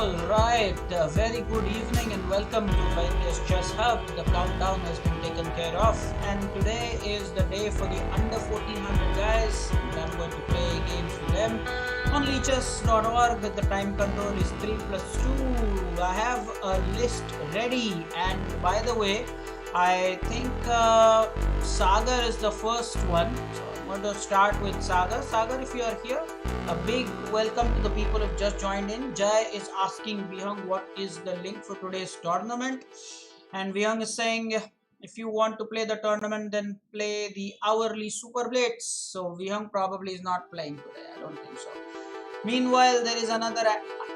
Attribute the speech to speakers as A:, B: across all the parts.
A: Alright, very good evening and welcome to Vaidya's Chess Hub. The countdown has been taken care of, and today is the day for the under 1400 guys, and I'm going to play games with them on leechess.org. The time control is 3 plus 2. I have a list ready, and by the way, I think Sagar is the first one. So I'm going to start with Sagar. Sagar, if you are here, a big welcome to the people who just joined in. Jai is asking Vihang what is the link for today's tournament, and Vihang is saying if you want to play the tournament then play the hourly super blades. So Vihang probably is not playing today, I don't think so. Meanwhile, there is another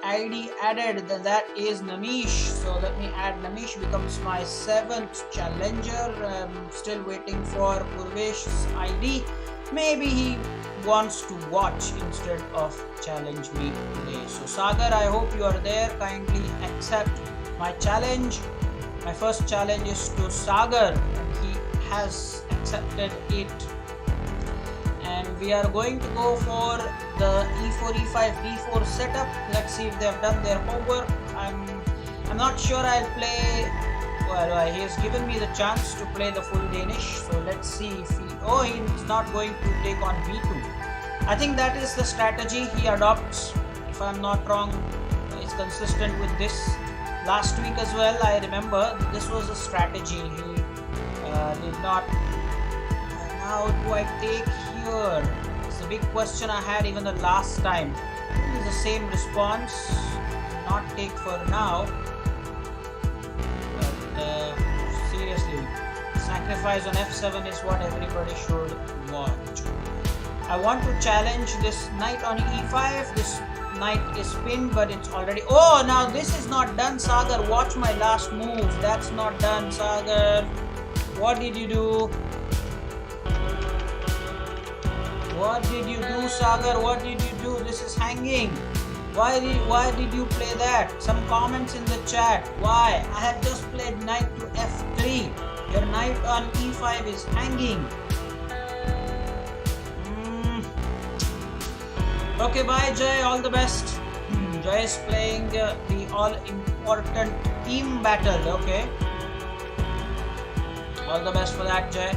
A: ID added, that is Namish. So let me add Namish, becomes my 7th challenger. I'm still waiting for Purvesh's ID. Maybe he wants to watch instead of challenge me today. So Sagar, I hope you are there. Kindly accept my challenge. My first challenge is to Sagar, and he has accepted it. And we are going to go for the e4, e5, d4 setup. Let's see if they have done their homework. I'm not sure I'll play. Well, he has given me the chance to play the full Danish, so let's see if he's not going to take on b2. I think that is the strategy he adopts, if I'm not wrong. It's consistent with this. Last week as well, I remember this was a strategy he did not. How do I take here? It's a big question I had even the last time. It's the same response. Not take for now. Seriously, sacrifice on f7 is what everybody should watch. I want to challenge this knight on e5. This knight is pinned, but it's already. Oh, now this is not done, Sagar. Watch my last move. That's not done, Sagar. What did you do? What did you do, Sagar? What did you do? This is hanging. Why did you play that? Some comments in the chat. Why? I had just played knight to f3. Your knight on e5 is hanging. Okay, bye Jai. All the best. Jai is playing the all-important team battle. Okay. All the best for that, Jai.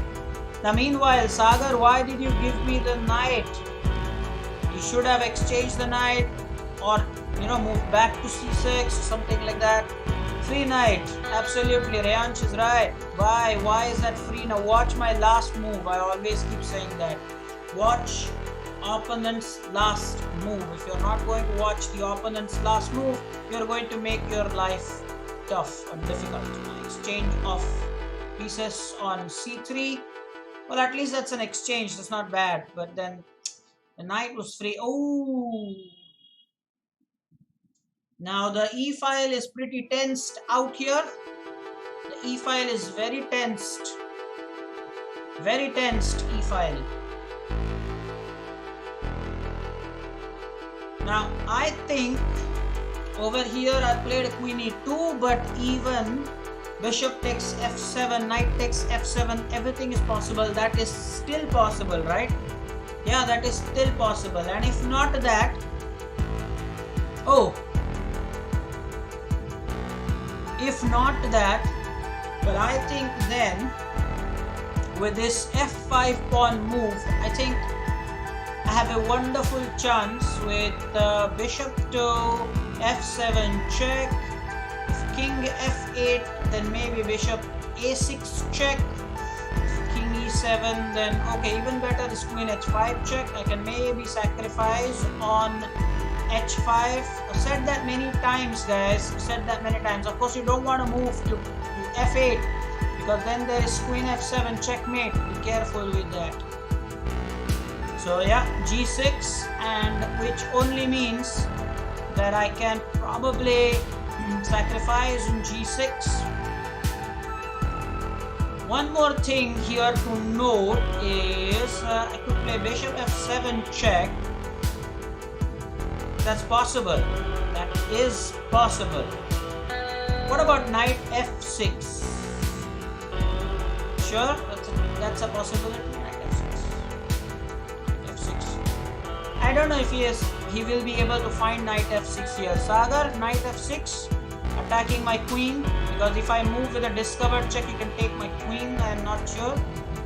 A: Now, meanwhile, Sagar, why did you give me the knight? You should have exchanged the knight, or move back to c6, something like that. Free knight, absolutely. Rayansh is right. Why is that free? Now watch my last move. I always keep saying that. Watch opponent's last move. If you're not going to watch the opponent's last move, you're going to make your life tough and difficult. Exchange of pieces on c3. Well, at least that's an exchange. That's not bad. But then the knight was free. Oh. Now the E file is pretty tensed out here. The E file is very tensed. Very tensed E file. Now I think over here I played queen e2, but even bishop takes f7, knight takes f7, everything is possible. That is still possible, right? Yeah, that is still possible. And if not that, if not that, well, I think then with this f5 pawn move, I think I have a wonderful chance with bishop to f7 check. If king f8, then maybe bishop a6 check. If king e7, then okay, even better is queen h5 check. I can maybe sacrifice on h5. I've said that many times, guys. I've said that many times. Of course, you don't want to move to f8 because then there is queen f7 checkmate. Be careful with that. So yeah, g6, and which only means that I can probably sacrifice on g6. One more thing here to note is I could play bishop f7 check. That's possible. That is possible. What about knight f6? Sure, that's a possibility. Knight f6. I don't know if he has he will be able to find knight f6 here. Sagar, knight f6, attacking my queen, because if I move with a discovered check, you can take my queen. I am not sure,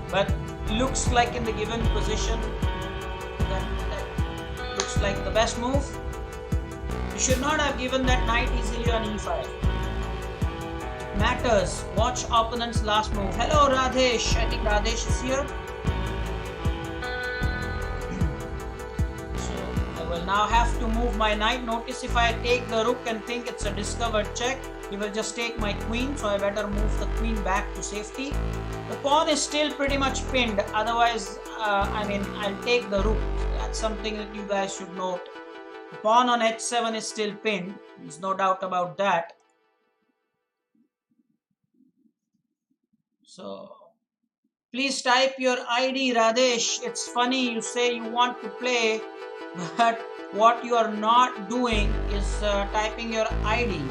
A: but looks like in the given position that looks like the best move. You should not have given that knight easily on e5. Matters. Watch opponent's last move. Hello Radhesh. I think Radhesh is here. So I will now have to move my knight. Notice if I take the rook and think it's a discovered check, he will just take my queen. So I better move the queen back to safety. The pawn is still pretty much pinned. Otherwise, I'll take the rook. That's something that you guys should note. The pawn on h7 is still pinned. There's no doubt about that. So, please type your ID, Radhesh. It's funny you say you want to play, but what you are not doing is typing your ID.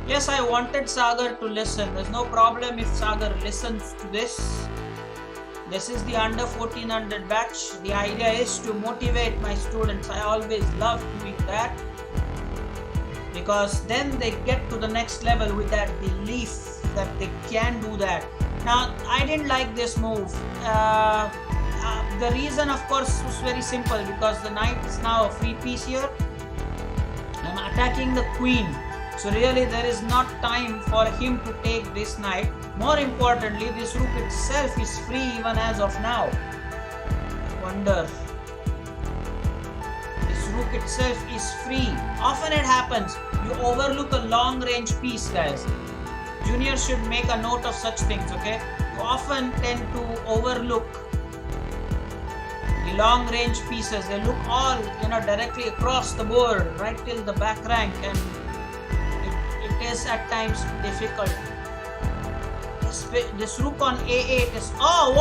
A: Yes, I wanted Sagar to listen. There's no problem if Sagar listens to this. This is the under 1400 batch. The idea is to motivate my students. I always love doing that, because then they get to the next level with that belief that they can do that. Now, I didn't like this move. The reason, of course, was very simple, because the knight is now a free piece here. I'm attacking the queen. So really there is not time for him to take this knight. More importantly, this rook itself is free even as of now. Wonder. This rook itself is free. Often it happens. You overlook a long range piece, guys. Juniors should make a note of such things, okay? You often tend to overlook the long range pieces. They look all, directly across the board, right till the back rank, and it is at times difficult. This rook on a8 is... Oh,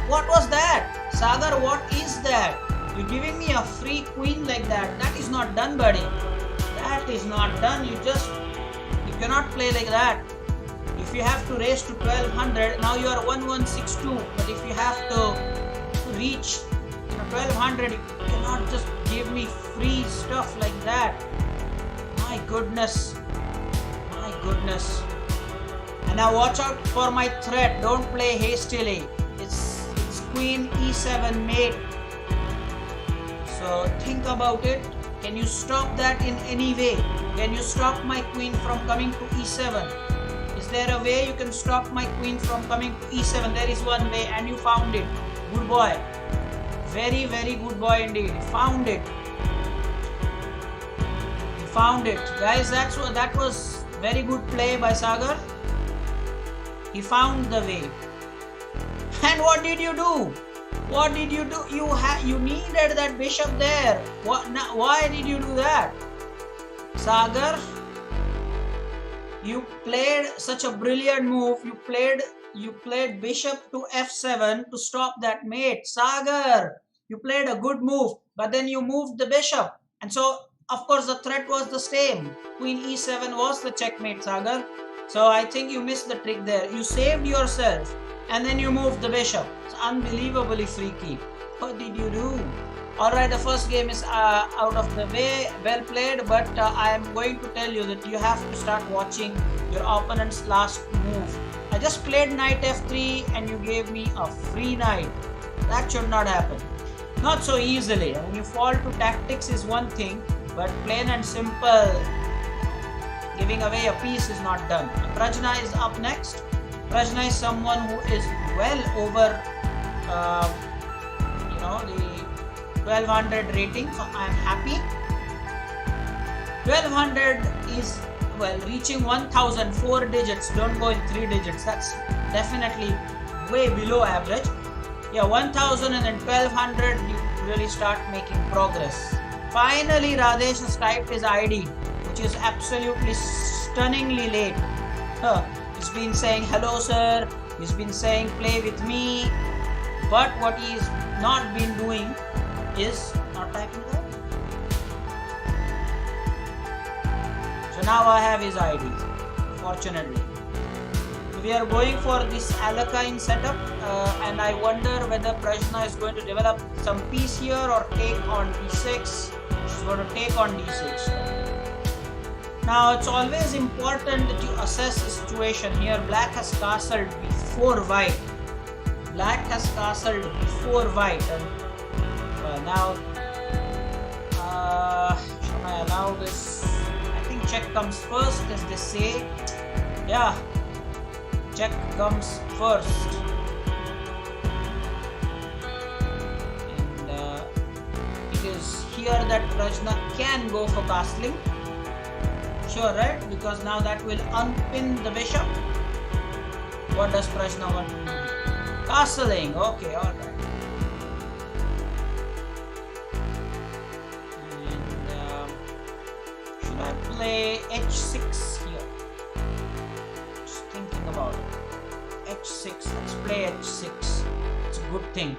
A: what was that? Sagar, what is that? You're giving me a free queen like that. That is not done, buddy. That is not done. You cannot play like that. If you have to raise to 1200, now you are 1162. But if you have to reach 1200, you cannot just give me free stuff like that. My goodness. My goodness. And now watch out for my threat. Don't play hastily. It's queen e7 mate. So think about it. Can you stop that in any way? Can you stop my queen from coming to e7? Is there a way you can stop my queen from coming to e7? There is one way, and you found it. Good boy. Very, very good boy indeed. You found it. You found it. Guys, that was very good play by Sagar. He found the way. And what did you do? What did you do? You needed that bishop there. Why did you do that? Sagar, you played such a brilliant move. You played bishop to f7 to stop that mate. Sagar, you played a good move, but then you moved the bishop. And so, of course, the threat was the same. Queen e7 was the checkmate, Sagar. So I think you missed the trick there. You saved yourself and then you moved the bishop. It's unbelievably freaky. What did you do? Alright, the first game is out of the way. Well played, but I am going to tell you that you have to start watching your opponent's last move. I just played knight f3 and you gave me a free knight. That should not happen. Not so easily. When you fall to tactics is one thing, but plain and simple, giving away a piece is not done. Prajna is up next. Prajna is someone who is well over the 1200 rating, so I am happy. 1200 is, well, reaching 1000, 4 digits, don't go in 3 digits. That's definitely way below average. Yeah, 1000 and then 1200, you really start making progress. Finally, Radhesh has typed his ID, which is absolutely stunningly late. He's been saying hello sir, he's been saying play with me, but what he's not been doing is not typing that. So now I have his ID, fortunately. We are going for this Alakine setup, and I wonder whether Prajna is going to develop some piece here or take on d6. She's going to take on d6. Now it's always important that you assess the situation here. Black has castled before white. Black has castled before white. And now, shall I allow this? I think check comes first, as they say. Yeah, check comes first. And it is here that Prajna can go for castling. Sure, right? Because now that will unpin the bishop. What does Prajna want to do? Castling. Okay, alright. And should I play h6 here? Just thinking about it. h6. Let's play h6. It's a good thing.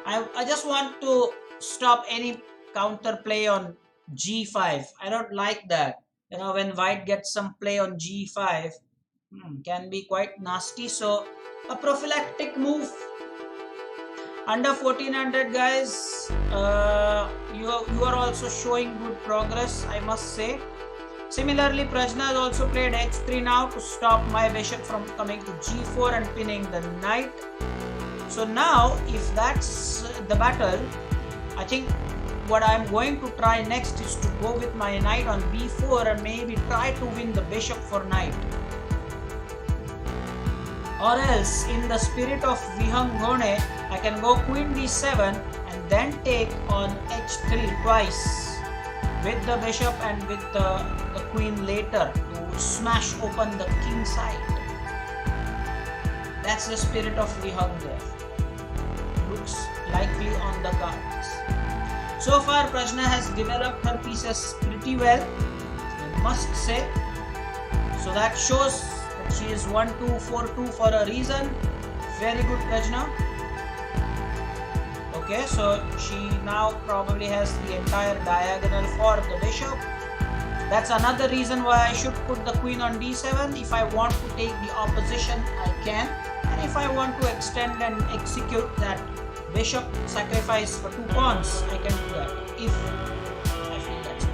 A: I just want to stop any counter play on g5. I don't like that. You know, when white gets some play on g5, can be quite nasty. So a prophylactic move. Under 1400, guys, you are also showing good progress, I must say. Similarly, Prajna has also played h3 now to stop my bishop from coming to g4 and pinning the knight. So now, if that's the battle, I think what I'm going to try next is to go with my knight on b4 and maybe try to win the bishop for knight. Or else, in the spirit of Vihangone, I can go queen d7 and then take on h3 twice with the bishop and with the queen later to smash open the king side. That's the spirit of Vihang there. Looks likely on the cards. So far, Prajna has developed her pieces pretty well, I must say. So that shows that she is 1-2-4-2 for a reason. Very good, Prajna. Okay, so she now probably has the entire diagonal for the bishop. That's another reason why I should put the queen on d7. If I want to take the opposition, I can. And if I want to extend and execute that bishop sacrifice for 2 pawns, I can do that if I feel that's good.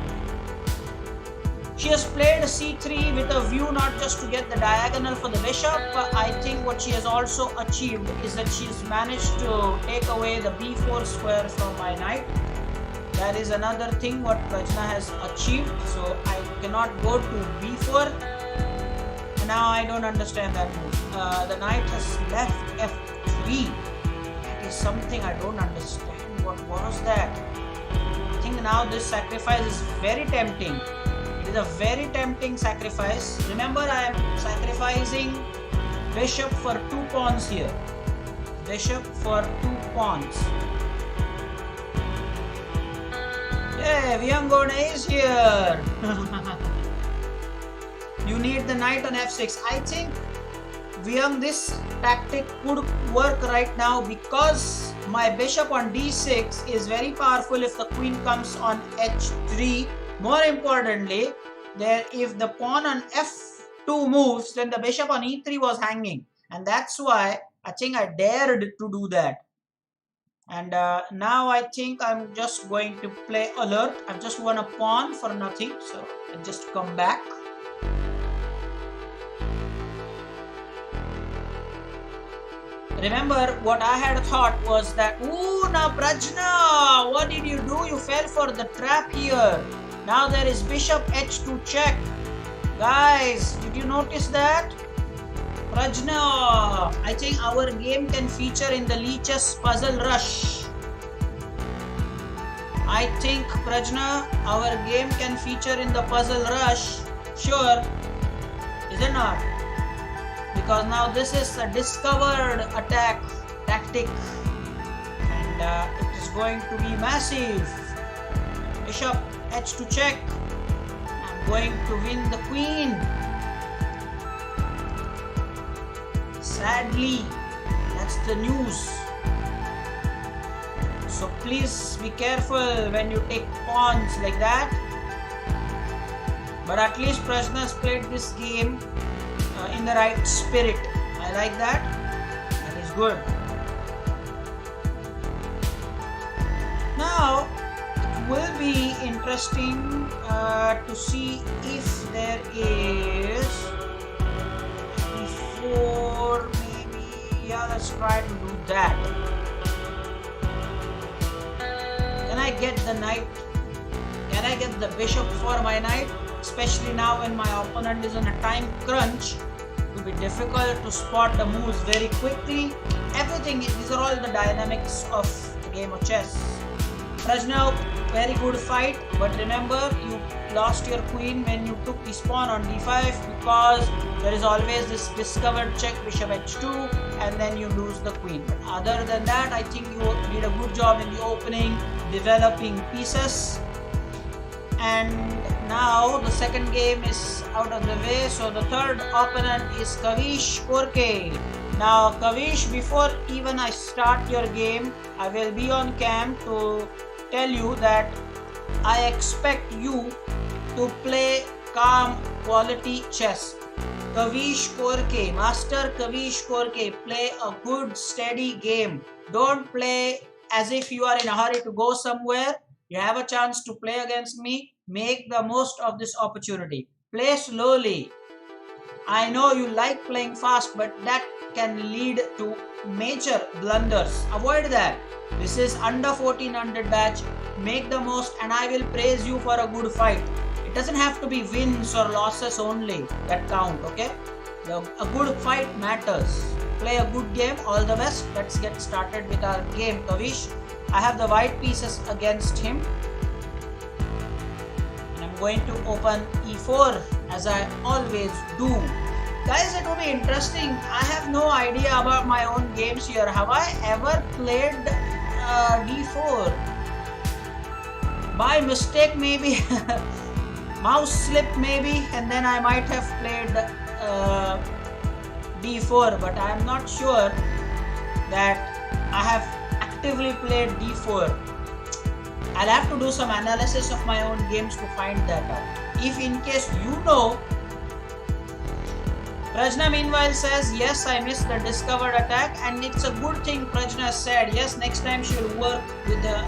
A: She has played c3 with a view not just to get the diagonal for the bishop, but I think what she has also achieved is that she's managed to take away the b4 square from my knight. That is another thing what Prajna has achieved. So I cannot go to b4. And now I don't understand that move. The knight has left f3. Is something I don't understand. What was that? I think now this sacrifice is very tempting. It is a very tempting sacrifice. Remember, I am sacrificing bishop for 2 pawns here. Bishop for 2 pawns. Yeah, Vihangone is here. You need the knight on f6. I think Vihang, this tactic could work right now because my bishop on d6 is very powerful if the queen comes on h3. More importantly, if the pawn on f2 moves, then the bishop on e3 was hanging. And that's why I think I dared to do that. And now I think I'm just going to play alert. I've just won a pawn for nothing. So I just come back. Remember, what I had thought was that, ooh, now Prajna, what did you do? You fell for the trap here. Now there is bishop h2 check. Guys, did you notice that? Prajna, I think our game can feature in the Leech's Puzzle Rush. I think, Prajna, our game can feature in the Puzzle Rush. Sure, is it not? Because now this is a discovered attack tactic and it is going to be massive. Bishop h2 check. I'm going to win the queen. Sadly, that's the news. So please be careful when you take pawns like that. But at least Prajna's played this game in the right spirit. I like that. That is good. Now, will be interesting to see if there is before maybe. Yeah, let's try to do that. Can I get the knight? Can I get the bishop for my knight? Especially now when my opponent is on a time crunch, it will be difficult to spot the moves very quickly. Everything, these are all the dynamics of the game of chess. Prajna, very good fight, but remember you lost your queen when you took the pawn on d5, because there is always this discovered check bishop h2 and then you lose the queen. But other than that, I think you did a good job in the opening, developing pieces. And now the second game is out of the way, so the third opponent is Kavish Korke. Now Kavish, before even I start your game, I will be on cam to tell you that I expect you to play calm quality chess. Kavish Korke, Master Kavish Korke, play a good steady game. Don't play as if you are in a hurry to go somewhere. You have a chance to play against me. Make the most of this opportunity. Play slowly. I know you like playing fast, but that can lead to major blunders. Avoid that. This is under 1400 batch. Make the most and I will praise you for a good fight. It doesn't have to be wins or losses only that count, okay? A good fight matters. Play a good game. All the best. Let's get started with our game, Kavish. I have the white pieces against him. And I'm going to open e4 as I always do. Guys, it will be interesting. I have no idea about my own games here. Have I ever played d4? By mistake maybe. Mouse slip maybe. And then I might have played d4. But I am not sure that I have actively played d4. I'll have to do some analysis of my own games to find that out. If in case you know. Prajna meanwhile says, yes, I missed the discovered attack, and it's a good thing Prajna said. Yes, next time she'll work with the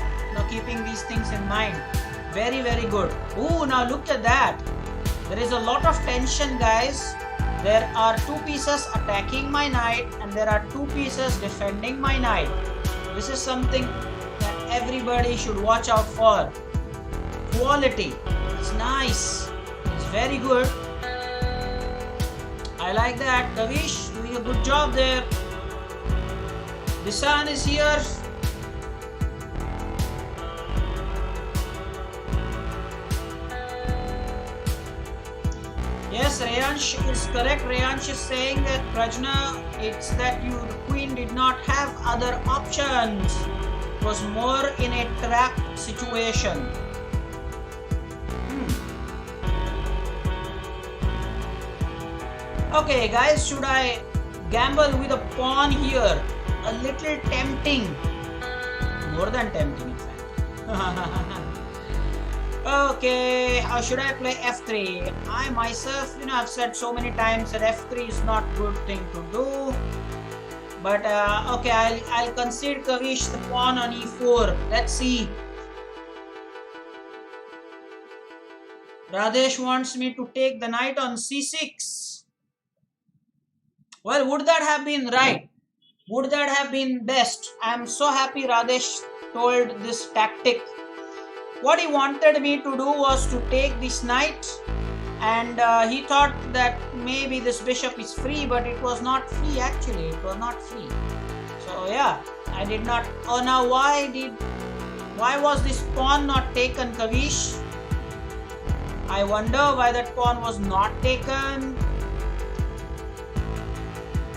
A: keeping these things in mind. Very, very good. Ooh, now look at that. There is a lot of tension, guys. There are two pieces attacking my knight and there are two pieces defending my knight. This is something that everybody should watch out for. Quality. It's nice. It's very good. I like that. Kavish doing a good job there. Bisan is here. Yes, Rayansh is correct. Rayansh is saying that Prajna, it's that your queen did not have other options. It was more in a trap situation. Okay guys, should I gamble with a pawn here? A little tempting. More than tempting in fact. Okay, how should I play f3? I myself, I've said so many times that f3 is not a good thing to do. But okay, I'll concede Kavish the pawn on e4. Let's see. Radesh wants me to take the knight on c6. Well, would that have been right? Would that have been best? I am so happy Radesh told this tactic. What he wanted me to do was to take this knight, and he thought that maybe this bishop is free, but it was not free actually. It was not free. So yeah, I did not. Oh, now why was this pawn not taken, Kavish? I wonder why that pawn was not taken.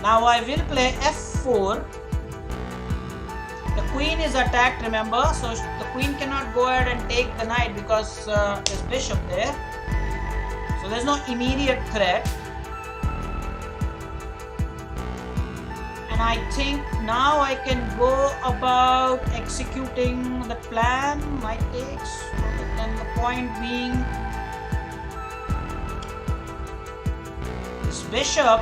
A: Now I will play f4. The queen is attacked, remember, so the queen cannot go ahead and take the knight because there's bishop there. So there's no immediate threat. And I think now I can go about executing the plan. Knight takes, and the point being this bishop.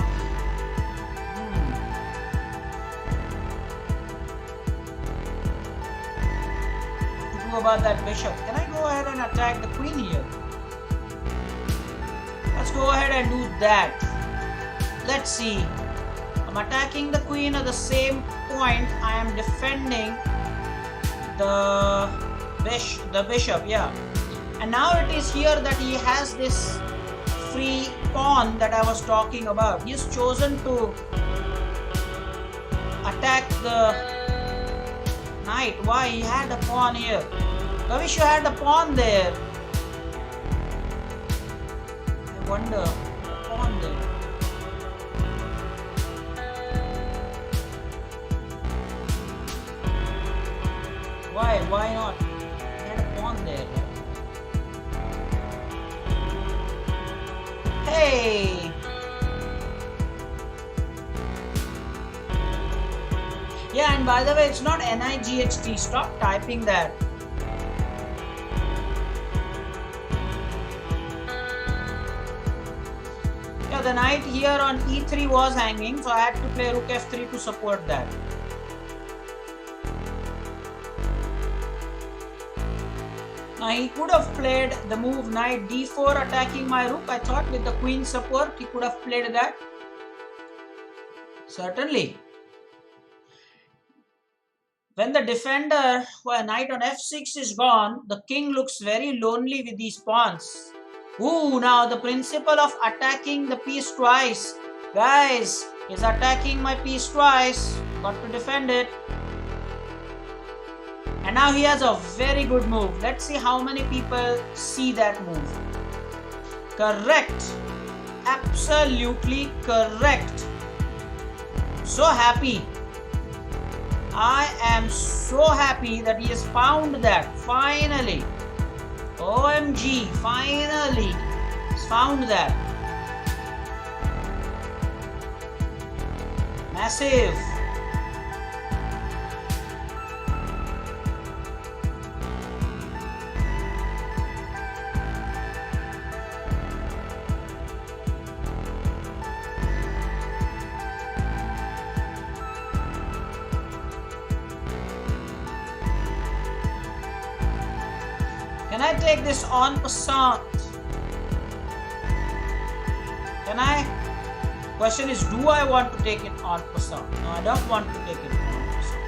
A: About that bishop. Can I go go ahead and attack the queen here. Let's go ahead and do that. Let's see. I'm attacking the queen at the same point I am defending the bishop, yeah. And now it is here that he has this free pawn that I was talking about. He's chosen to attack the knight. Why? He had a pawn here. Kavish, you had a pawn there. I wonder. A pawn there. Why? Why not? He had a pawn there. Hey! Yeah, and by the way, it's not NIGHT. Stop typing that. Yeah, the knight here on E3 was hanging, so I had to play Rook F3 to support that. Now he could have played the move knight d4 attacking my rook. I thought with the queen support he could have played that. Certainly. When the defender, knight on f6 is gone, the king looks very lonely with these pawns. Ooh, now the principle of attacking the piece twice. Guys, he's attacking my piece twice. Got to defend it. And now he has a very good move. Let's see how many people see that move. Correct. Absolutely correct. So happy. I am so happy that he has found that. Finally. OMG. Finally. He's found that. Massive. Can I take this en passant? Can I? Question is, do I want to take it en passant? No, I don't want to take it en passant.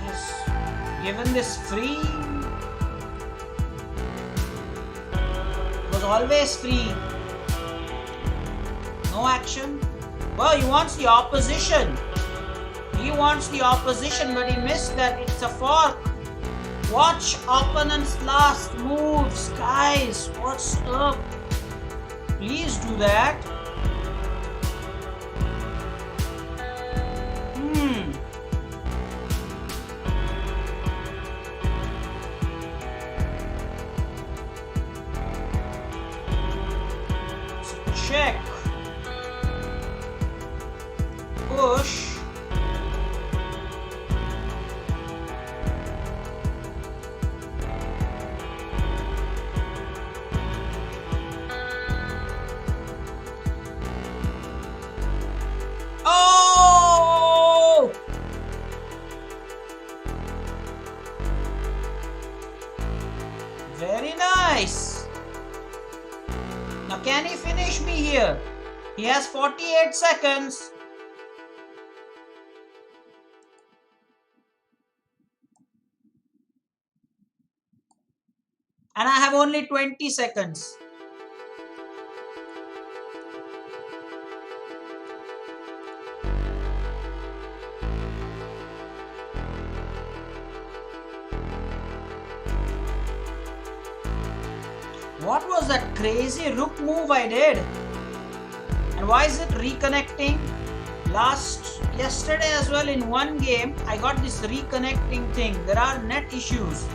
A: Yes. Given this free, it was always free. No action. Well, he wants the opposition. He wants the opposition, but he missed that. It's a fork. Watch opponent's last moves. Guys, what's up? Please do that. So check. Push. Very nice. Now can he finish me here? He has 48 seconds. And I have only 20 seconds. What was that crazy rook move I did? And why is it reconnecting? Yesterday as well in one game, I got this reconnecting thing. There are net issues.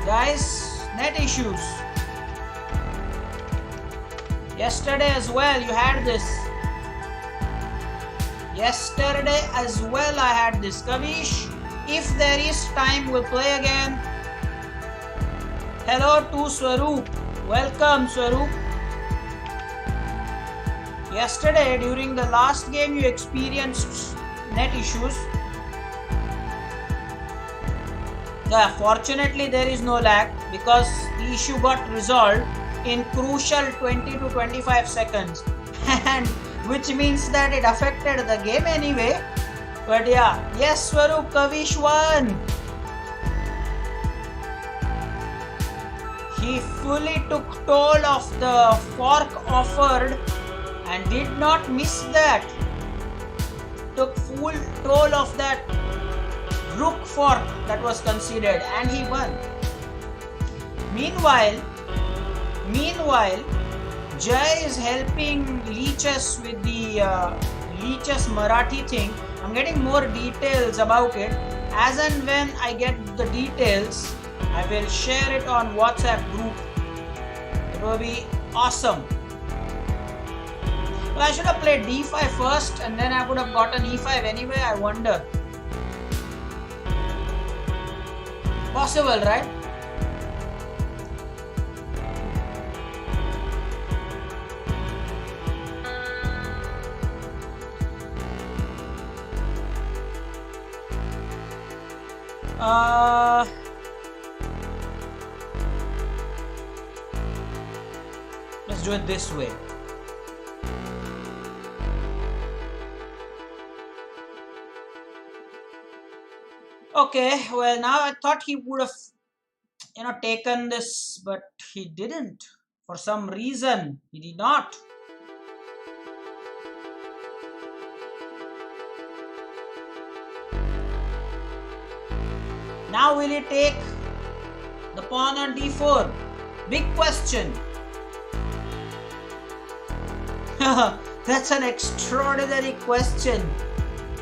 A: Guys, net issues. Yesterday as well, you had this. Yesterday as well, I had this. Kavish, if there is time, we'll play again. Hello to Swaroop. Welcome, Swaroop. Yesterday, during the last game, you experienced net issues. Yeah, fortunately, there is no lag because the issue got resolved in crucial 20 to 25 seconds, and which means that it affected the game anyway. But yeah, yes, Swaroop, Kavish won. He fully took toll of the fork offered and did not miss that. Took full toll of that rook fork that was considered, and he won. Meanwhile, Jay is helping Leeches with the Leeches Marathi thing. I'm getting more details about it. As and when I get the details, I will share it on WhatsApp group. It will be awesome. Well, I should have played d5 first and then I would have gotten e5 anyway, I wonder. Possible, right? Let's do it this way. Okay, well now I thought he would have, taken this, but he didn't. For some reason, he did not. Now will he take the pawn on d4? Big question. That's an extraordinary question.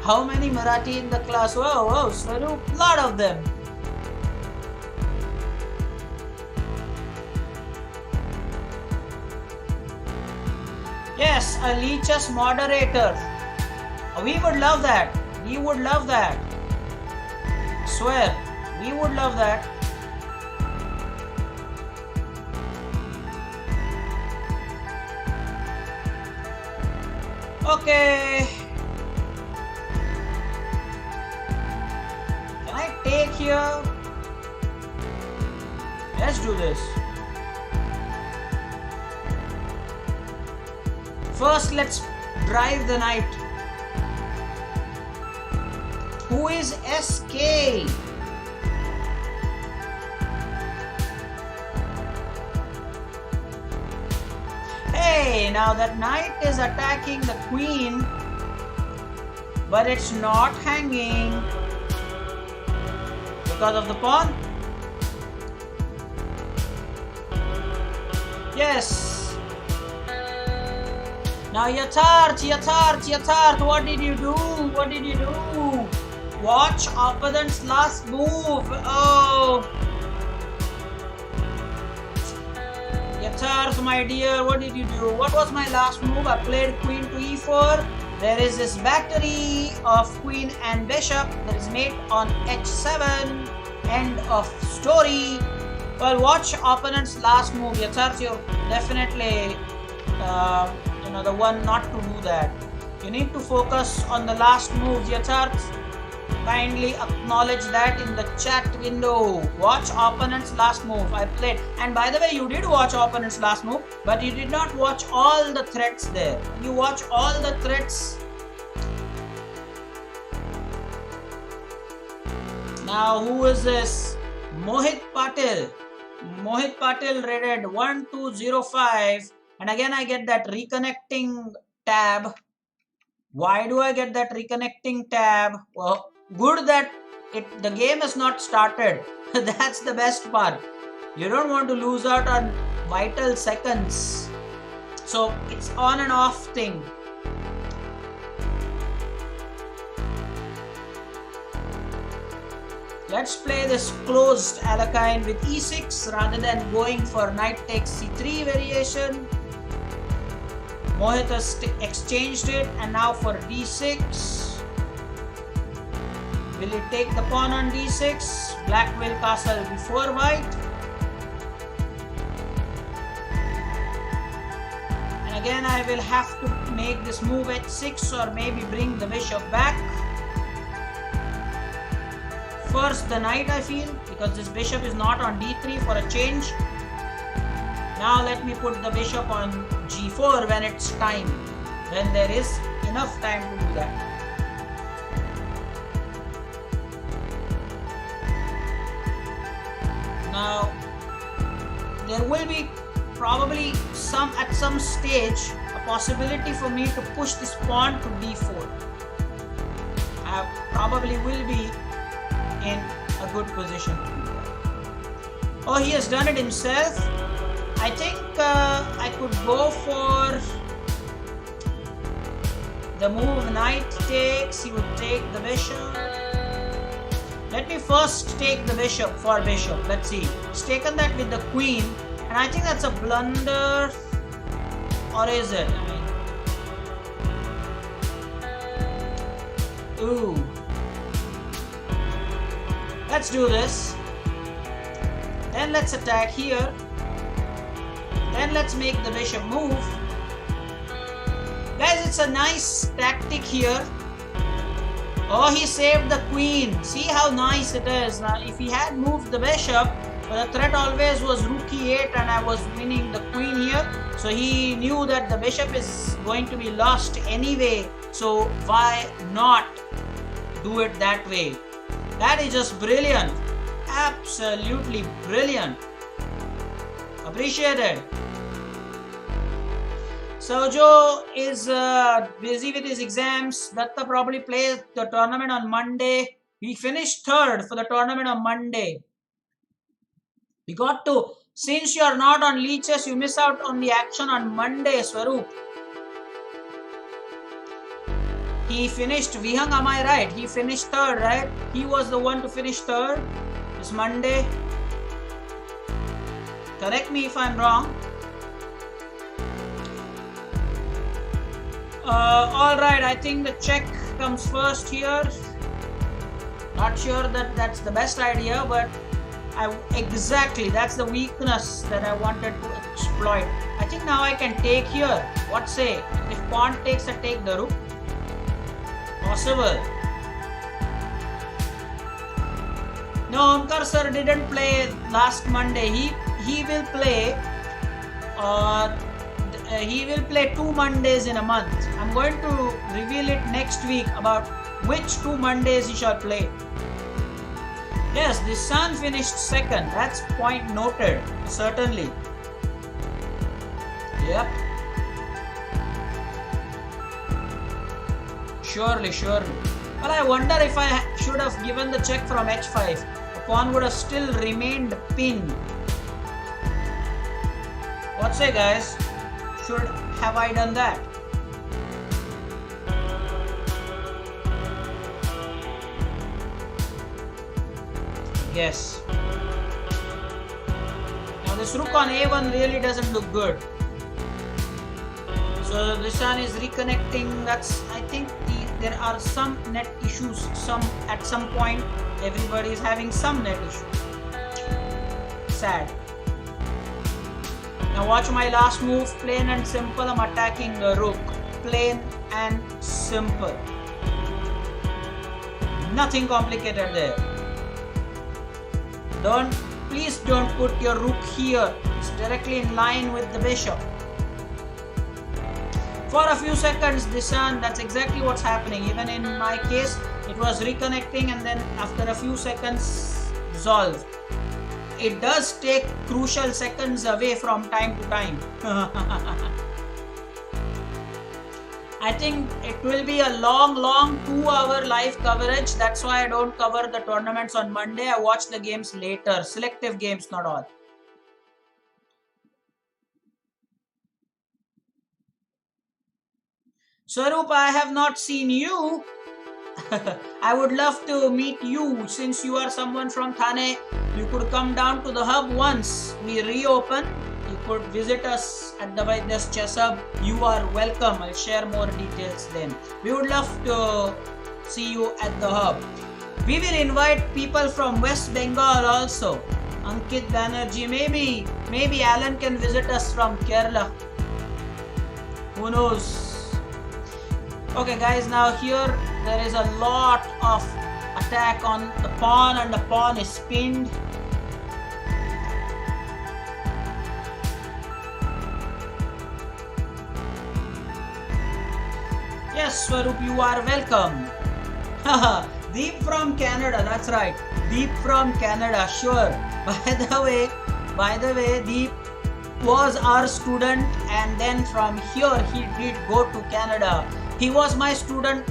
A: How many Marathi in the class? Wow, Swaroop, lot of them. Yes, a Leeches moderator. We would love that. We would love that. Swear, we would love that. Okay. Can I take here? Let's do this. First, let's drive the knight. Who is SK? Hey, now that knight is attacking the queen, but it's not hanging because of the pawn. Yes. Now Yatharth, what did you do? What did you do? Watch opponent's last move. Oh. Yatharth, my dear, what did you do? What was my last move? I played queen to e4. There is this battery of queen and bishop that is mate on h7. End of story. Well, watch opponent's last move. Yatharth, you're definitely the one not to do that. You need to focus on the last move. Yatharth, kindly acknowledge that in the chat window. Watch opponent's last move. I played. And by the way, you did watch opponent's last move, but you did not watch all the threats there. You watch all the threats. Now, who is this? Mohit Patil. Mohit Patil rated 1205. And again, I get that reconnecting tab. Why do I get that reconnecting tab? Well, good that the game is not started. That's the best part. You don't want to lose out on vital seconds. So it's on and off thing. Let's play this closed Alakine with e6 rather than going for knight takes c3 variation. Mohit has exchanged it, and now for d6. Will he take the pawn on d6? Black will castle before white. And again I will have to make this move h6 or maybe bring the bishop back. First the knight, I feel, because this bishop is not on d3 for a change. Now let me put the bishop on g4 when it's time, when there is enough time to do that. Now there will be probably at some stage a possibility for me to push this pawn to d4. I probably will be in a good position to do that. Oh, he has done it himself. I think I could go for the move knight takes. He would take the bishop. Let me first take the bishop for bishop. Let's see. He's taken that with the queen, and I think that's a blunder. Or is it? Ooh. Let's do this. Then let's attack here. Then let's make the bishop move. Guys, it's a nice tactic here. Oh, he saved the queen. See how nice it is. Now, if he had moved the bishop, the threat always was rook e8 and I was winning the queen here. So he knew that the bishop is going to be lost anyway. So why not do it that way? That is just brilliant. Absolutely brilliant. Appreciated. Sojo is busy with his exams. Datta probably plays the tournament on Monday. We finished third for the tournament on Monday. We got to, since you are not on leeches, you miss out on the action on Monday, Swaroop. He finished, Vihang, am I right? He finished third, right? He was the one to finish third this Monday. Correct me if I'm wrong. Alright, I think the check comes first here. Not sure that that's the best idea, but exactly, that's the weakness that I wanted to exploit. I think now I can take here. What say? If pawn takes, I take the rook. Possible. No, Omkar sir didn't play last Monday. He will play. He will play 2 Mondays in a month. I'm going to reveal it next week about which 2 Mondays he shall play. Yes, the son finished second. That's point noted. Certainly. Yep. Surely. Well, I wonder if I should have given the check from h5. The pawn would have still remained pinned. What say, guys? Have I done that? Yes. Now this rook on a1 really doesn't look good. So this one is reconnecting. That's, I think there are some net issues. At some point everybody is having some net issues. Sad. Now watch my last move, plain and simple. I'm attacking the rook. Plain and simple. Nothing complicated there. Please don't put your rook here. It's directly in line with the bishop. For a few seconds, that's exactly what's happening. Even in my case, it was reconnecting and then after a few seconds, dissolved. It does take crucial seconds away from time to time. I think it will be a long 2-hour live coverage. That's why I don't cover the tournaments on Monday. I watch the games later. Selective games, not all. Swaroop, I have not seen you. I would love to meet you. Since you are someone from Thane, you could come down to the hub once we reopen. You could visit us at the Vaidya's chess hub. You are welcome. I'll share more details then. We would love to see you at the hub. We will invite people from West Bengal also. Ankit Banerjee, maybe Alan can visit us from Kerala. Who knows? Okay guys, now here there is a lot of attack on the pawn and the pawn is pinned. Yes, Swaroop, you are welcome. Deep from Canada, that's right. Deep from Canada, sure. By the way, Deep was our student, and then from here he did go to Canada. He was my student,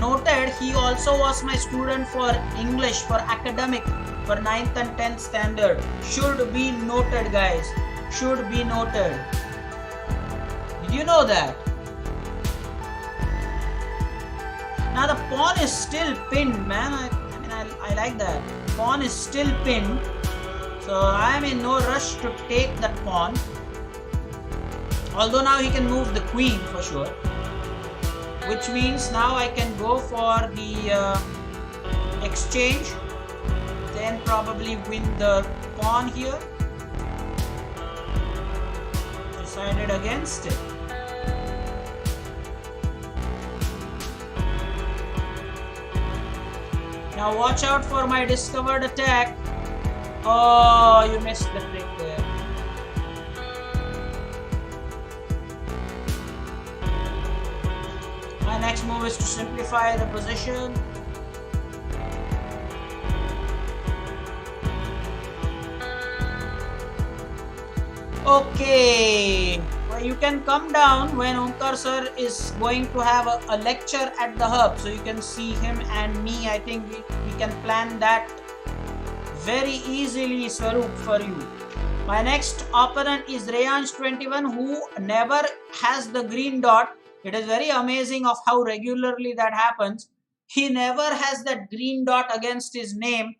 A: noted. He also was my student for English, for academic, for 9th and 10th standard. Should be noted, guys. Should be noted. Did you know that? Now the pawn is still pinned, man. I like that. Pawn is still pinned. So I am in no rush to take that pawn. Although now he can move the queen for sure. Which means now I can go for the exchange. Then probably win the pawn here. Decided against it. Now watch out for my discovered attack. Oh, you missed the trick there. My next move is to simplify the position. Okay. Well, you can come down when Omkar sir is going to have a lecture at the hub. So you can see him and me. I think we can plan that very easily, Swaroop, for you. My next opponent is Rayansh21, who never has the green dot. It is very amazing of how regularly that happens. He never has that green dot against his name,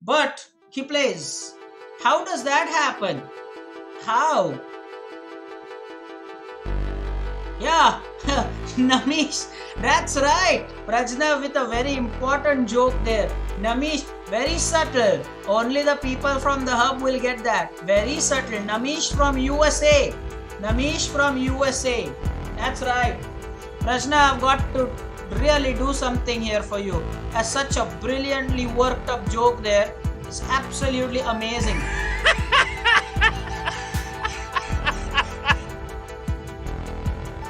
A: but he plays. How does that happen? How? Yeah, Namish, that's right. Prajna with a very important joke there. Namish, very subtle. Only the people from the hub will get that. Very subtle. Namish from USA. Namish from USA. That's right. Prajna, I've got to really do something here for you. As such a brilliantly worked up joke there. It's absolutely amazing.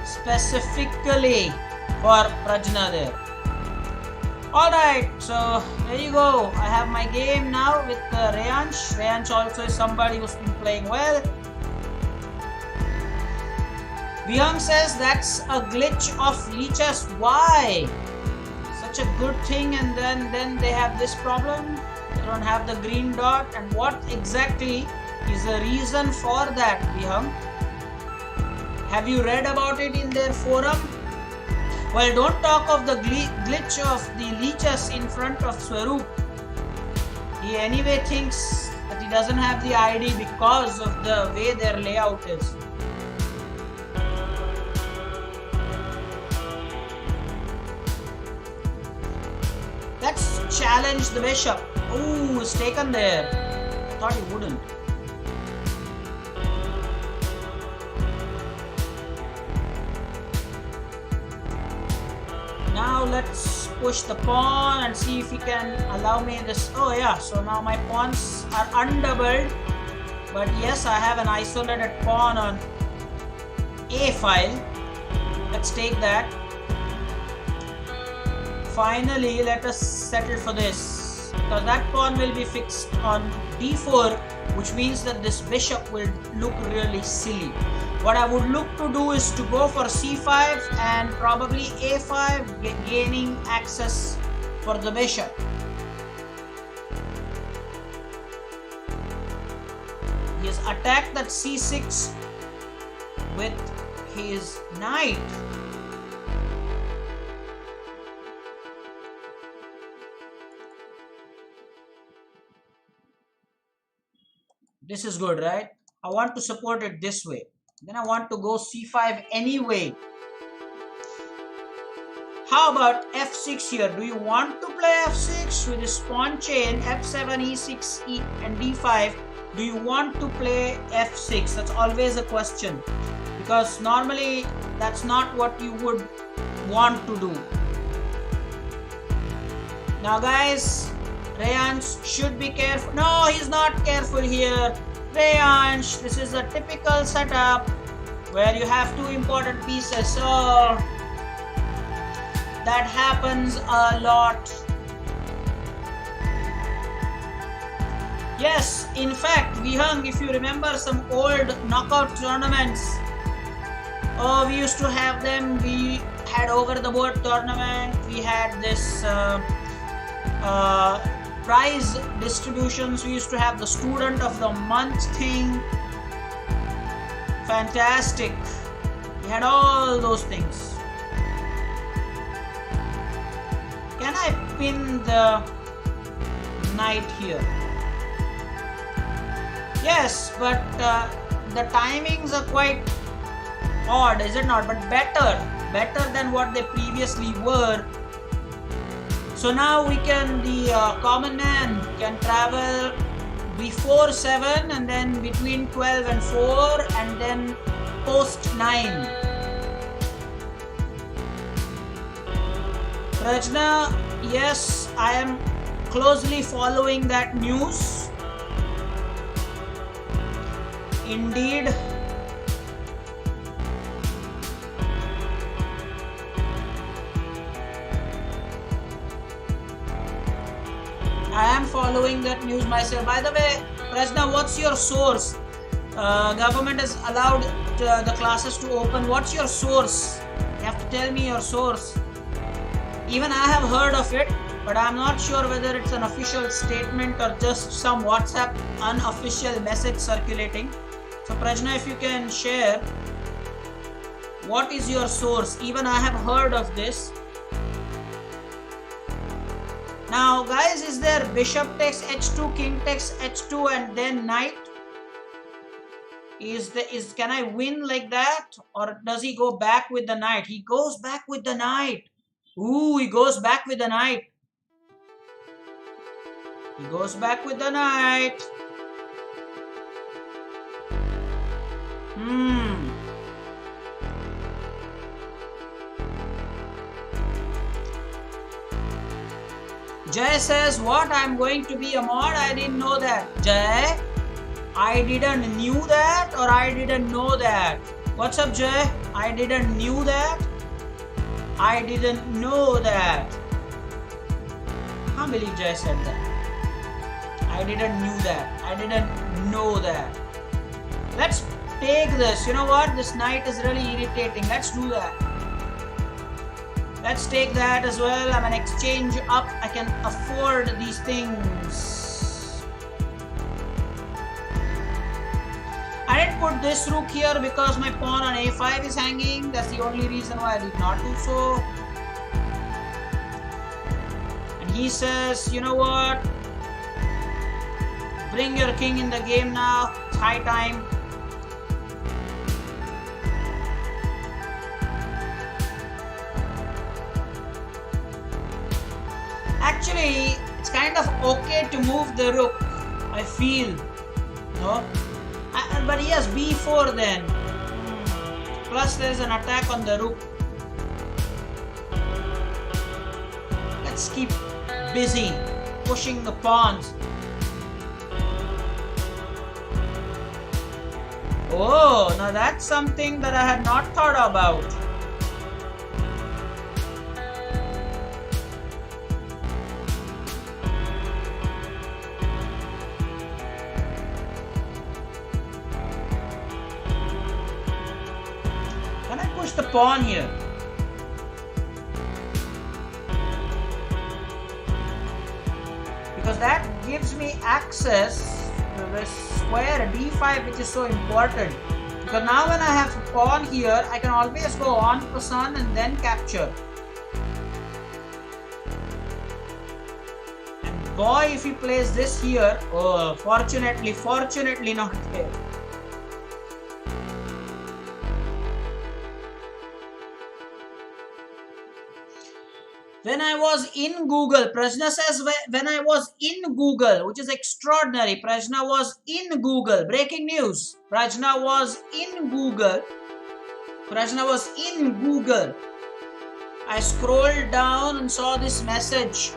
A: Specifically for Prajna there. Alright, so there you go. I have my game now with Rayansh. Rayansh also is somebody who's been playing well. Viham says that's a glitch of leeches. Why? Such a good thing, and then they have this problem. They don't have the green dot. And what exactly is the reason for that, Viham? Have you read about it in their forum? Well, don't talk of the glitch of the leeches in front of Swaroop. He anyway thinks that he doesn't have the ID because of the way their layout is. Let's challenge the bishop. Ooh, it's taken there. I thought he wouldn't. Now let's push the pawn and see if he can allow me this. Oh yeah, so now my pawns are undoubled. But yes, I have an isolated pawn on A file. Let's take that. Finally, let us settle for this. Because that pawn will be fixed on D4, which means that this bishop will look really silly. What I would look to do is to go for C5 and probably A5, gaining access for the bishop. He has attacked that C6 with his knight. This is good, right? I want to support it this way. Then I want to go C5 anyway. How about F6 here? Do you want to play F6 with this pawn chain, F7, E6, and D5? Do you want to play F6? That's always a question. because normally that's not what you would want to do. Now guys, Rayansh should be careful. No, he's not careful here. Rayansh, this is a typical setup where you have two important pieces. So that happens a lot. Yes, in fact, Vihang, if you remember some old knockout tournaments, oh, we used to have them. We had over the board tournament. We had this prize distributions. We used to have the student of the month thing. Fantastic. We had all those things. Can I pin the knight here? Yes, but the timings are quite odd, is it not? But better than what they previously were. So now we can, the common man can travel before 7 and then between 12 and 4 and then post 9. Prajna, yes, I am closely following that news. Indeed. I am following that news myself. By the way, Prajna, what's your source? Government has allowed the classes to open. What's your source? You have to tell me your source. Even I have heard of it, but I'm not sure whether it's an official statement or just some WhatsApp unofficial message circulating. So Prajna, if you can share, what is your source? Even I have heard of this. Now guys, is there bishop takes h2, king takes h2 and then knight? Can I win like that? Or does he go back with the knight? He goes back with the knight. Ooh, he goes back with the knight. He goes back with the knight. Jay says, what? I'm going to be a mod? I didn't know that. Jay, I didn't knew that or I didn't know that. What's up, Jay? I didn't knew that. I didn't know that. I can't believe Jay said that. I didn't knew that. I didn't know that. Let's take this. You know what? This knight is really irritating. Let's do that. Let's take that as well. I'm an exchange up. I can afford these things. I didn't put this rook here because my pawn on a5 is hanging. That's the only reason why I did not do so. And he says, you know what? Bring your king in the game now. It's high time. Actually, it's kind of okay to move the rook, I feel. No? But he has b4 then. Plus there is an attack on the rook. Let's keep busy pushing the pawns. Oh, now that's something that I had not thought about. Can I push the pawn here? Because that gives me access to this square d5, which is so important. Because now when I have a pawn here, I can always go on to sun and then capture. And boy, if he plays this here, oh, fortunately not there. When I was in Google, Prajna says, when I was in Google, which is extraordinary. Prajna was in Google. Breaking news. Prajna was in Google Prajna was in Google. I scrolled down and saw this message.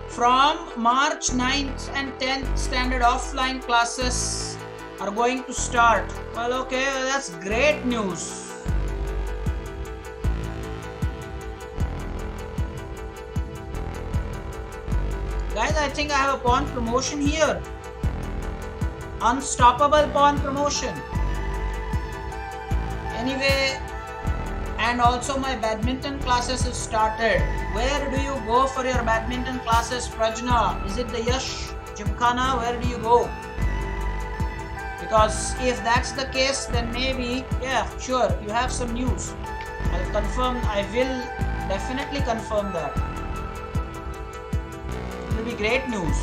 A: From March 9th and 10th standard offline classes are going to start. Well, okay, that's great news. Guys, I think I have a pawn promotion here. Unstoppable pawn promotion. Anyway, and also my badminton classes have started. Where do you go for your badminton classes, Prajna? Is it the Yash Gymkhana? Where do you go? Because if that's the case, then maybe, yeah, sure, you have some news. I'll confirm, I will definitely confirm that. It will be great news.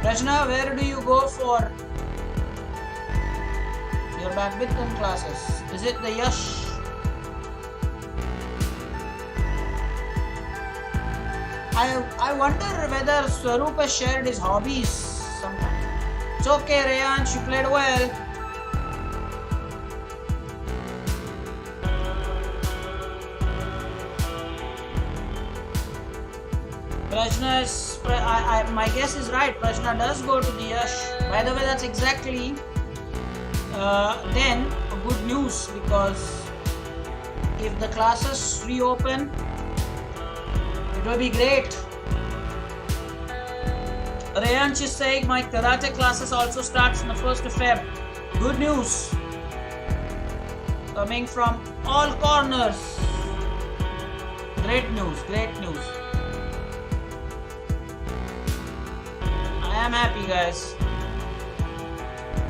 A: Prajna, where do you go for your badminton classes? Is it the Yash? I wonder whether Swaroop has shared his hobbies sometime. It's okay, Rayansh, you played well. Prajna is, my guess is right. Prajna does go to the Yash. By the way, that's exactly then good news, because if the classes reopen, it will be great. Rayansh is saying my karate classes also starts on the 1st of Feb. Good news coming from all corners. Great news, great news. I am happy, guys.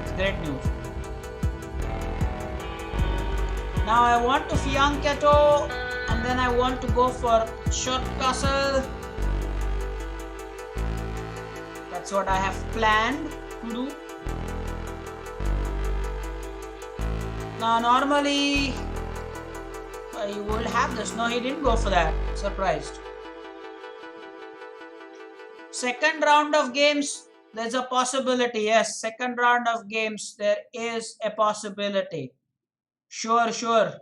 A: It's great news. Now I want to Fianketo, and then I want to go for Short Castle. That's what I have planned to do. Now normally you will have this. No, he didn't go for that. Surprised. Second round of games, there's a possibility. Yes, second round of games, there is a possibility. Sure, sure.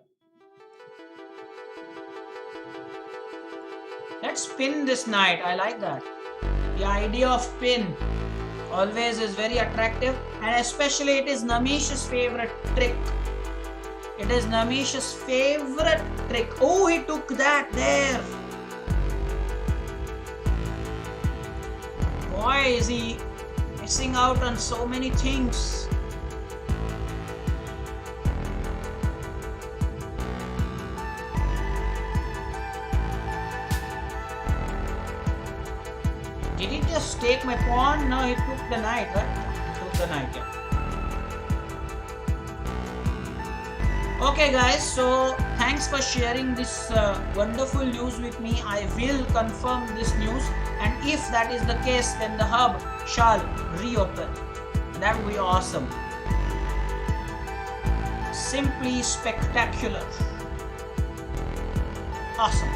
A: Let's pin this knight. I like that. The idea of pin always is very attractive, and especially it is Namish's favorite trick. It is Namish's favorite trick. Oh, he took that there. Why is he missing out on so many things? Did he just take my pawn? No, he took the knight, right? He took the knight, yeah. Okay guys, so thanks for sharing this wonderful news with me. I will confirm this news, and if that is the case, then the hub shall reopen. That would be awesome. Simply spectacular. Awesome.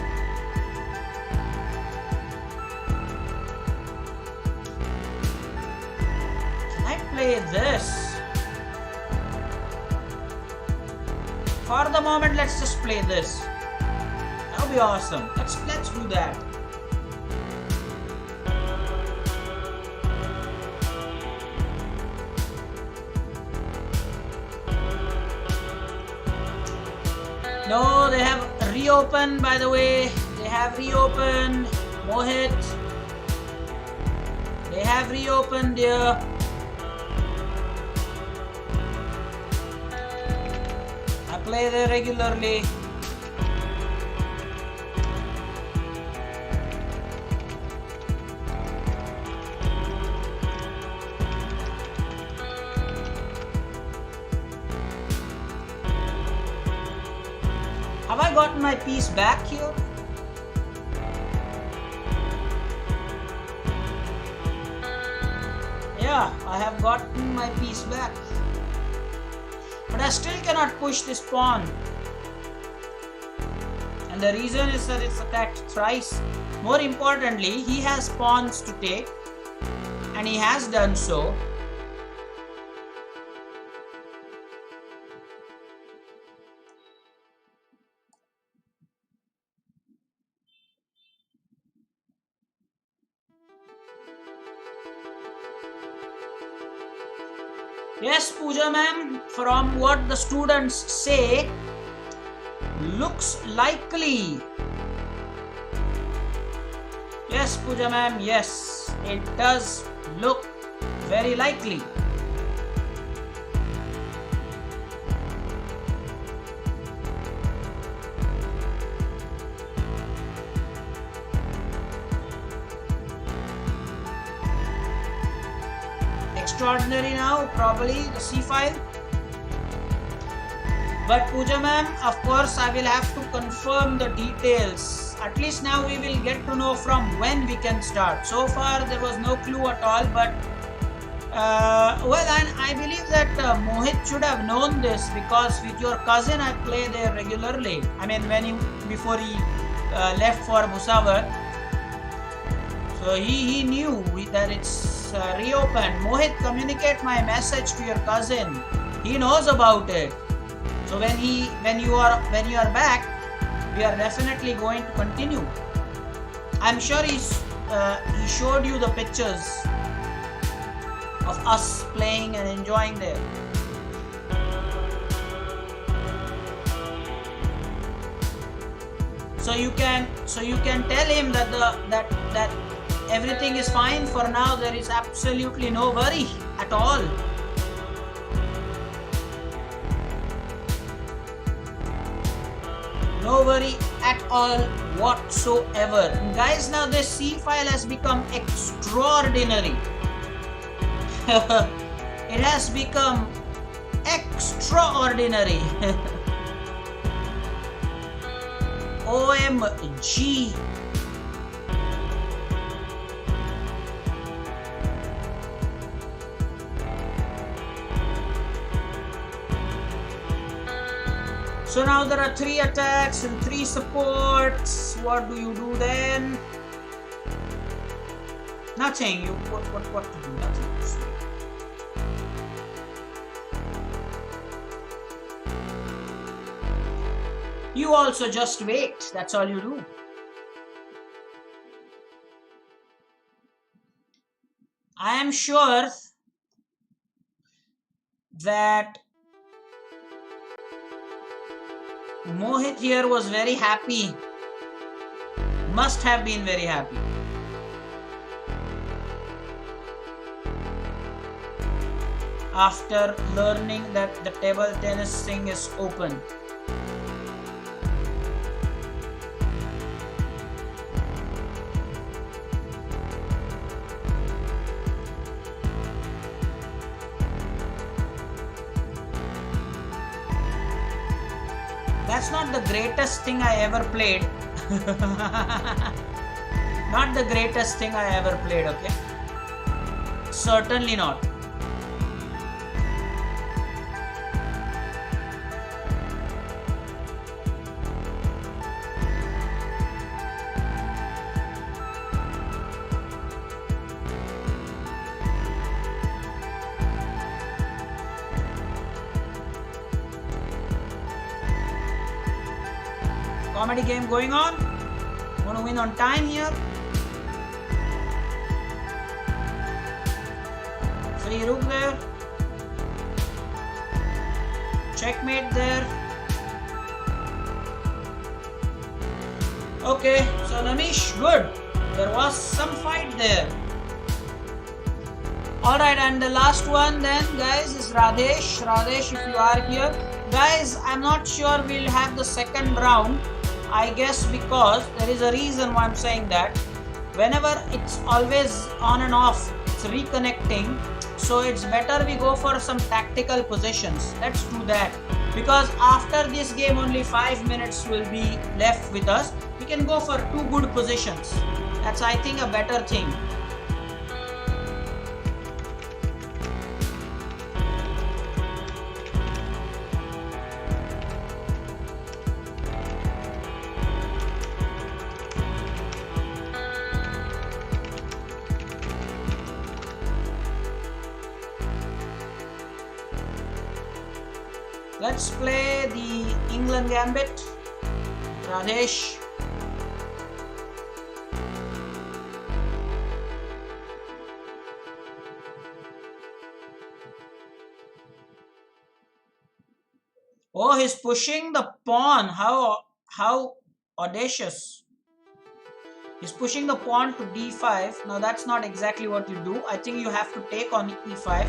A: Can I play this? For the moment, let's just play this. That'll be awesome. Let's do that. No, they have reopened, by the way. They have reopened. Mohit. They have reopened, dear. I play there regularly. Have I gotten my piece back here? Yeah, I have gotten my piece back. But I still cannot push this pawn. And the reason is that it's attacked thrice. More importantly, he has pawns to take, and he has done so. Yes, Pooja ma'am, from what the students say, looks likely. Yes, Pooja ma'am, yes, it does look very likely. Extraordinary now, probably the C file. But Pooja ma'am, of course, I will have to confirm the details. At least now we will get to know from when we can start. So far, there was no clue at all. But well, and I believe that Mohit should have known this because with your cousin, I play there regularly. I mean, before he left for Bhusawar, so he knew that it's reopened. Mohit, communicate my message to your cousin. He knows about it. So when you are back, we are definitely going to continue. I'm sure he showed you the pictures of us playing and enjoying there. So you can tell him that everything is fine for now. There is absolutely no worry at all. No worry at all whatsoever. And guys, now this C file has become extraordinary. It has become extraordinary. OMG. So now there are 3 attacks and 3 supports. What do you do then? Nothing. What to do? Nothing. You also just wait. That's all you do. I am sure that Mohit here was very happy. Must have been very happy. After learning that the table tennis thing is open. That's not the greatest thing I ever played. Not the greatest thing I ever played, okay? Certainly not. Comedy game going on. Want to win on time here. Free rook there. Checkmate there. Okay, so Namish, good. There was some fight there. Alright, and the last one then, guys, is Radhesh. Radhesh, if you are here. Guys, I'm not sure we'll have the second round. I guess because there is a reason why I'm saying that. Whenever it's always on and off, it's reconnecting. So it's better we go for some tactical positions. Let's do that. Because after this game, only 5 minutes will be left with us. We can go for 2 good positions. That's, I think, a better thing. Let's play the England Gambit. Radhesh. Oh, he's pushing the pawn. How audacious. He's pushing the pawn to d5. Now that's not exactly what you do. I think you have to take on e5.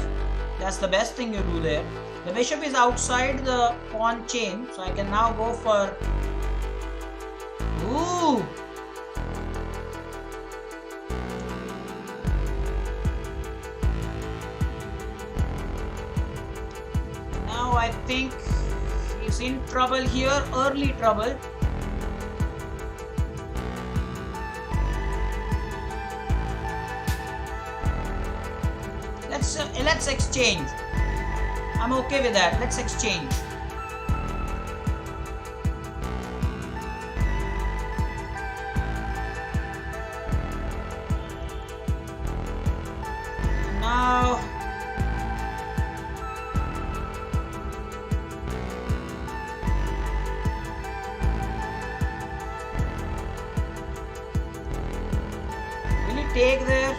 A: That's the best thing you do there. The bishop is outside the pawn chain, so I can now go for... Ooh! Now I think he's in trouble here, early trouble. Let's exchange. I'm okay with that. Let's exchange. Now will he take there?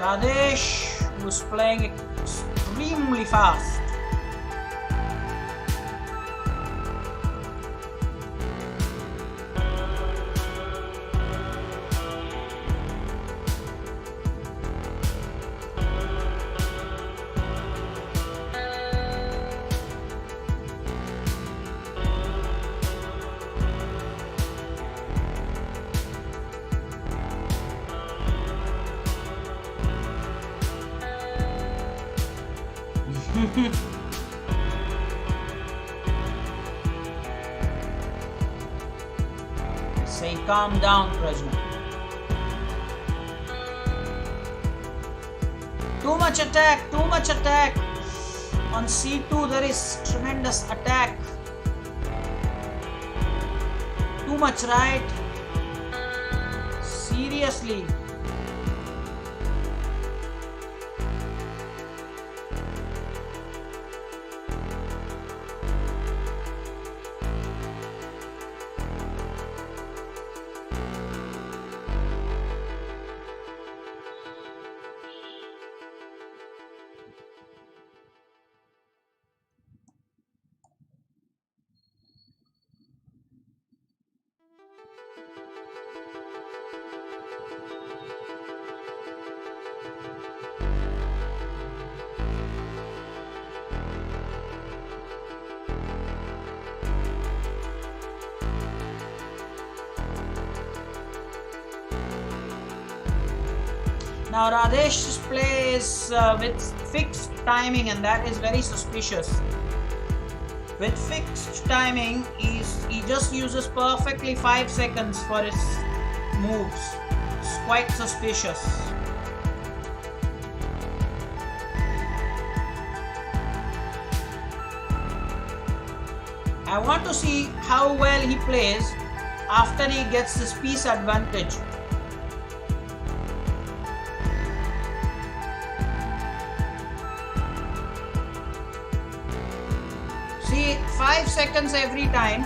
A: Radesh, who's playing extremely fast. Say, calm down, Prajna. Too much attack, too much attack. On c2 there is tremendous attack. Too much, right? Seriously. Now Radesh's play is with fixed timing, and that is very suspicious. With fixed timing, he just uses perfectly 5 seconds for his moves. It's quite suspicious. I want to see how well he plays after he gets this piece advantage. See, 5 seconds every time.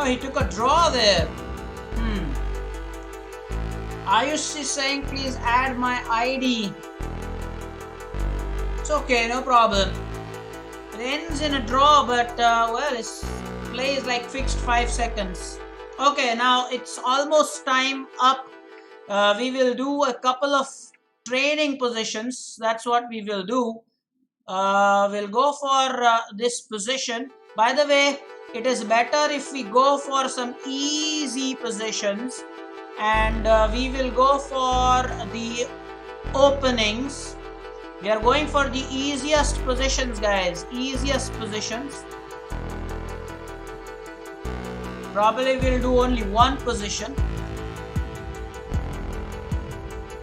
A: Oh, he took a draw there. Ayush is saying, please add my ID. It's okay, no problem. It ends in a draw, but well, his play is like fixed 5 seconds. Okay, now it's almost time up. We will do a couple of training positions. That's what we will do. We'll go for this position. By the way, it is better if we go for some easy positions, and we will go for the openings. We are going for the easiest positions, guys. Easiest positions. Probably we'll do only one position.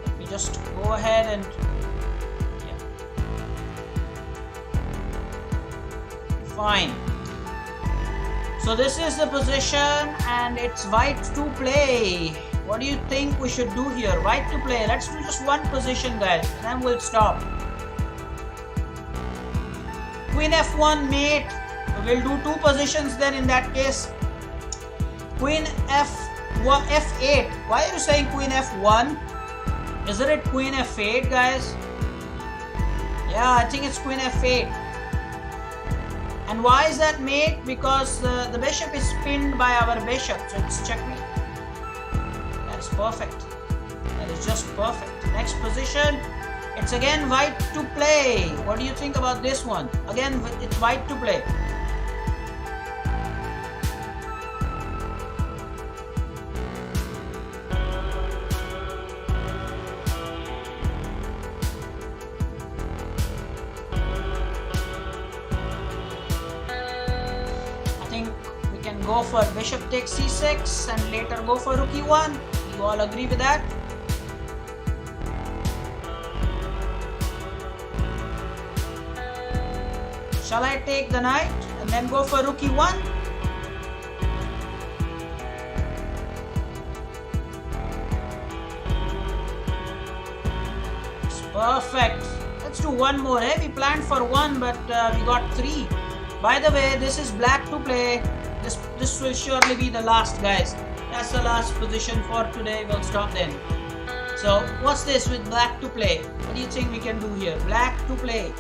A: Let me just go ahead and fine. So this is the position, and it's white to play. What do you think we should do here? White to play. Let's do just one position, guys, and then we'll stop. Queen f1, mate. We'll do two positions then in that case. Queen f8. Why are you saying queen f1? Isn't it queen f8, guys? Yeah, I think it's queen f8. And why is that, mate? Because the bishop is pinned by our bishop, so it's checkmate. That's perfect. That is just perfect. Next position, it's again white to play. What do you think about this one? Again, it's white to play. Go for bishop takes c6 and later go for rook e1. You all agree with that? Shall I take the knight and then go for rook e1? It's perfect. Let's do one more. We planned for one, but we got three. By the way, this is black to play. This will surely be the last, guys. That's the last position for today. We'll stop then. So what's this with black to play? What do you think we can do here? Black to play.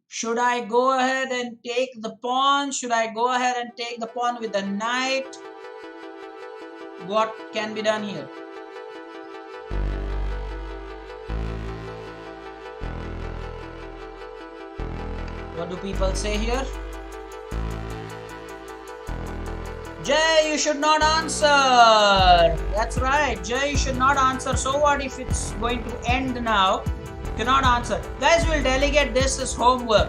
A: Should I go ahead and take the pawn? Should I go ahead and take the pawn with the knight? What can be done here? What do people say here? Jay, you should not answer. That's right. Jay, you should not answer. So what if it's going to end now? Cannot answer. Guys, we'll delegate this as homework.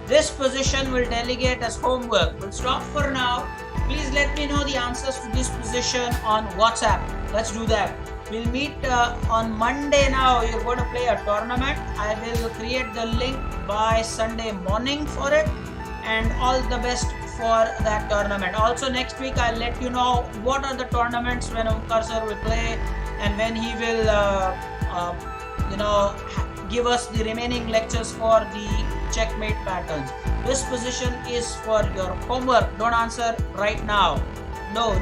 A: This position will delegate as homework. We'll stop for now. Please let me know the answers to this position on WhatsApp. Let's do that. We'll meet on Monday now. You're going to play a tournament. I will create the link by Sunday morning for it. And all the best for that tournament. Also next week I'll let you know what are the tournaments when Omkar sir will play and when he will give us the remaining lectures for the checkmate patterns. This position is for your homework. Don't answer right now. No.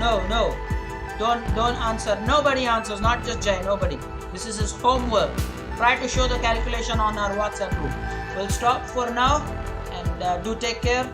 A: Don't answer. Nobody answers, not just Jay, nobody. This is his homework. Try to show the calculation on our WhatsApp group. We'll stop for now and do take care.